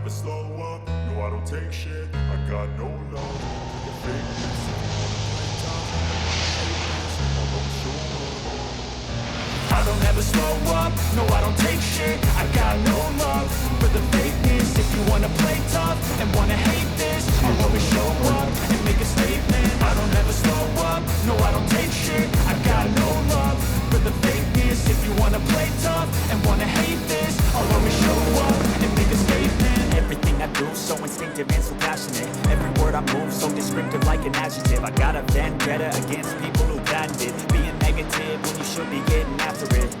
never slow up, no I don't take shit, I got no love for the fakeness. I don't ever slow up, no I don't take shit, I got no love for the fakeness. If you wanna play tough and wanna hate this, I'll always show up and make a statement. I don't ever slow up, no I don't take shit, I got no love for the fakeness. If you wanna play tough and wanna hate this, I'll always show up and make a statement. Everything I do so instinctive and so passionate, every word I move so descriptive like an adjective. I got a vendetta against people who patented being negative when you should be getting after it.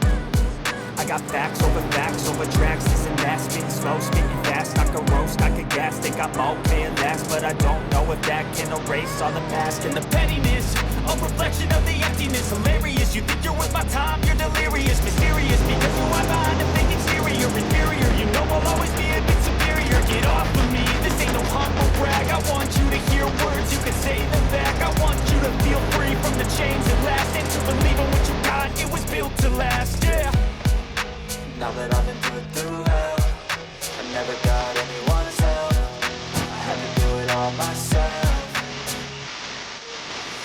I got facts over tracks, this and that, spitting slow, spitting fast. I could roast, I could gas, think I'm okay at last, but I don't know if that can erase all the past and the pettiness, a reflection of the emptiness. Hilarious, you think you're worth my time, you're delirious, mysterious, because you are behind a fake exterior, inferior. You know I'll always be a bit superior. Get off of me, this ain't no humble brag. I want you to hear words, you can say them back. I want you to feel free from the chains at last, and to believe in what you got, it was built to last, yeah. Now that I've been put through hell, I never got anyone's help, I had to do it all myself.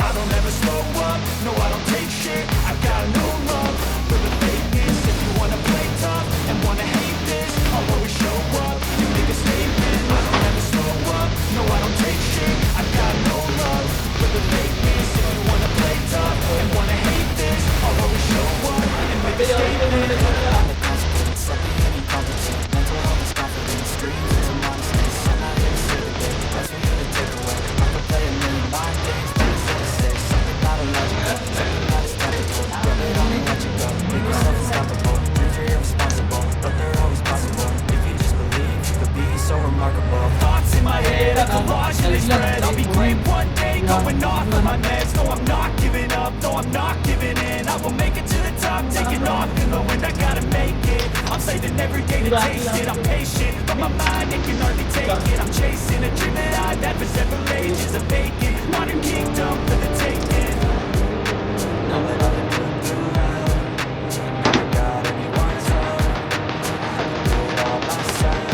I don't ever slow up, no I don't take shit, I got no love for the fakeness. If you wanna play tough and wanna hate this, I'll always show up and make a statement. I don't ever slow up, no I don't take shit, I got no love for the fakeness. If you wanna play tough and wanna hate this, I'll always show up and make a statement. Mental health is confidence, dreams is a monstrous. I'm not here to save the day, that's for you to take away. I could play a million mind games, but instead of say something not illogical, something not as tactical. Rub it on and let you go, make yourself unstoppable. Dreams are irresponsible, but they're always possible. If you just believe, you could be so remarkable. Thoughts in my head, a collage and they spread. I'll be great one day, going off of my meds. No, I'm not giving up, no, I'm not giving in. I will make it to the top, taking off in the wind. I gotta make it, I'm saving every day to taste it. I'm patient, but my mind, it can hardly take it. I'm chasing a dream that I've had for several ages. A vacant, modern kingdom for the taking. Now that I've been put through hell, I never got anyone's help, I had to do it all myself.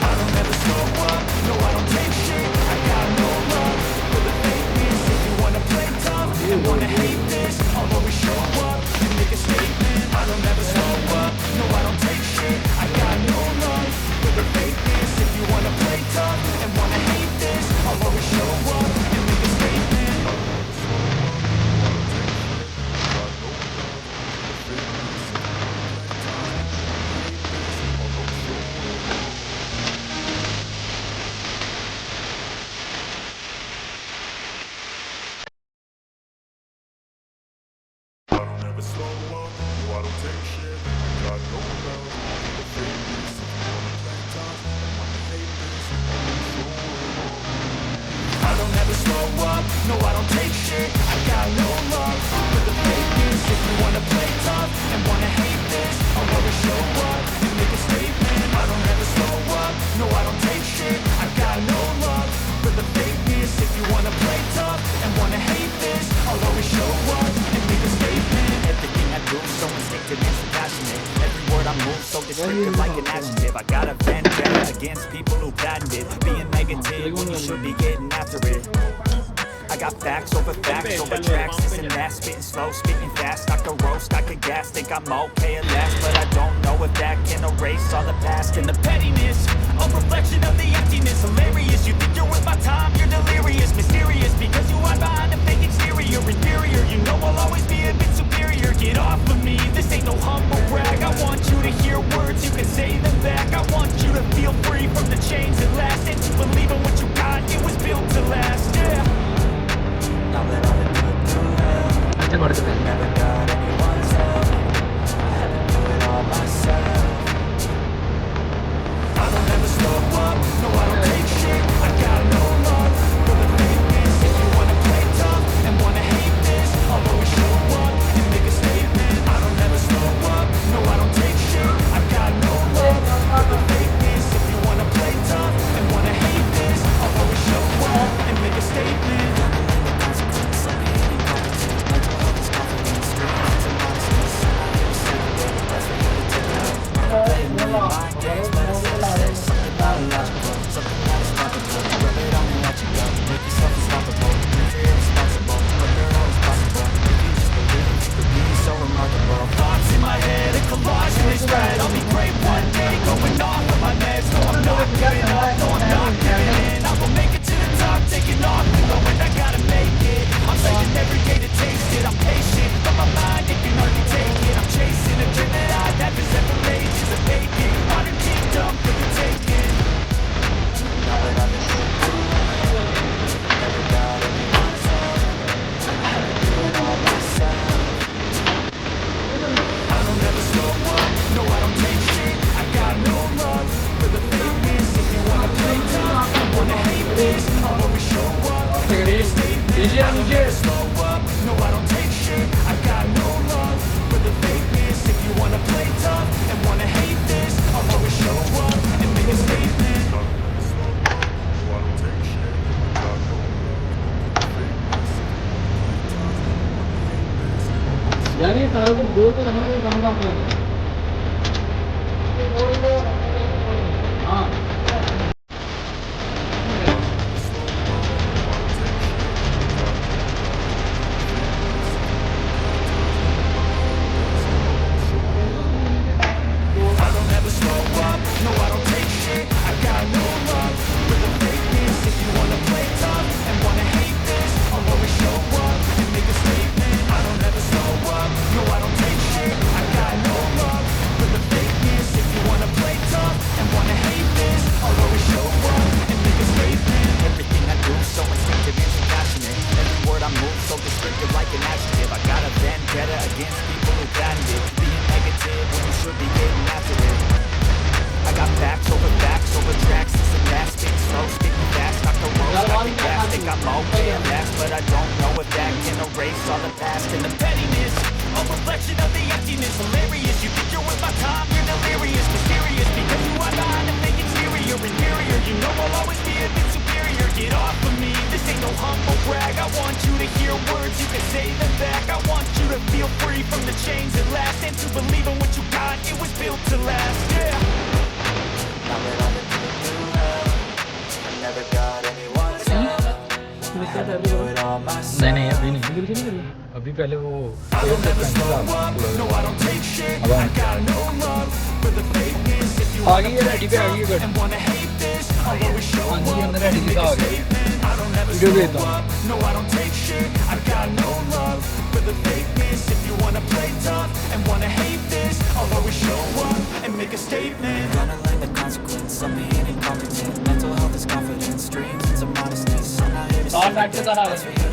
I don't ever slow up, no I don't take shit, I got no love for the fakeness. If you wanna play tough and wanna hate this, I'll always show up and make a statement. I don't ever slow up, no I don't take shit, I got no love for the fakeness. If you wanna play tough and wanna hate this, I'll always show up and make a statement. I don't ever slow up, no I don't take shit, I got no love for the fakeness. If you wanna play tough and wanna hate this, I'll show up. I don't ever slow up, no I don't take shit, I got no love for the fakeness. If you wanna play tough and wanna hate this, I'll always show up and make a statement. I don't ever slow up, no I don't take shit, I got no love for the fakeness. If you wanna play tough and wanna hate this, I'll always show up and make a statement. Everything I do so instinctive and so passionate, every word I move so descriptive like an adjective. I got a vendetta against people who patented being negative when you should be getting after it. I got facts over tracks, this and that, spitting slow, spitting fast. I could roast, I could gas, think I'm okay at last, but I don't know if that can erase all the past and the pettiness, a reflection of the emptiness. Hilarious, you think you're worth my time, you're delirious, mysterious, because you are behind a fake exterior, inferior. You know I'll always be a bit superior. Get off of me, this ain't no humble brag. I want you to hear words, you can say them back. I want you to feel free from the chains at last, and to believe in what you got, it was built to last, yeah. Now that I've been put through hell, I never got anyone's help, I had to do it all myself. I don't ever slow up, no I don't take shit, I got no love for the fakeness. If you wanna play tough and wanna hate this, I'll always show up and make a statement. I don't ever slow up, no I don't take shit, I got no love for the fakeness. If you wanna play tough and wanna hate this, I'll always show up and make a statement. Mind games, but never slow up, no I don't take shit. I got no love for the fakeness. If you wanna play tough and wanna hate this, I'll always show up and make a statement. No I don't take shit. I got no love for the fakeness. यानी सारा कुछ दो तो हमारे गंगा में हाँ I don't ever slow up, no I don't take shit. I got no love for the fakeness. If you wanna play tough and wanna hate this, I'll always show up and make a statement. I don't ever slow up, no I don't take shit. I got no love for the fakeness. If you wanna play tough and wanna hate this, I'll always show up and make a statement. Everything I do so instinctive and so passionate. Every word I move so descriptive like an adjective. I got a vendetta against people who patent it. Being negative when you should be getting after it. I got facts over tracks. It's a fast, speak slow, speaking fast. Knock the world like a gas. Think I'm okay at last, but I don't know if that can erase all the past. And the pettiness, a reflection of the emptiness. Hilarious, you think you're with my time, you're delirious. Mysterious, because you are behind a fake exterior. Inferior, you know I'll always be a bit superior. Get off of me, this ain't no humble brag. I want you to hear words, you can say them back. I want you to feel free from the chains at last, and to believe in what you got, it was built to last, yeah. Now that I'm into a new hell, I never got anyone's help. I had to do it all myself. नहीं अभी नहीं अभी पहले वो I don't ever slow up, no I don't take shit. I got no love for the fakeness. If you wanna play tough and wanna hate this, I'll always show up and make a statement. I don't ever slow up, no I don't take shit. I got no love for the fakeness. If you wanna play tough and wanna hate this, I'll always show up and make a statement. Gonna learn the consequence of being incompetent. Mental health is confidence, dreams and some honesty. So I'm not here to say that's for you to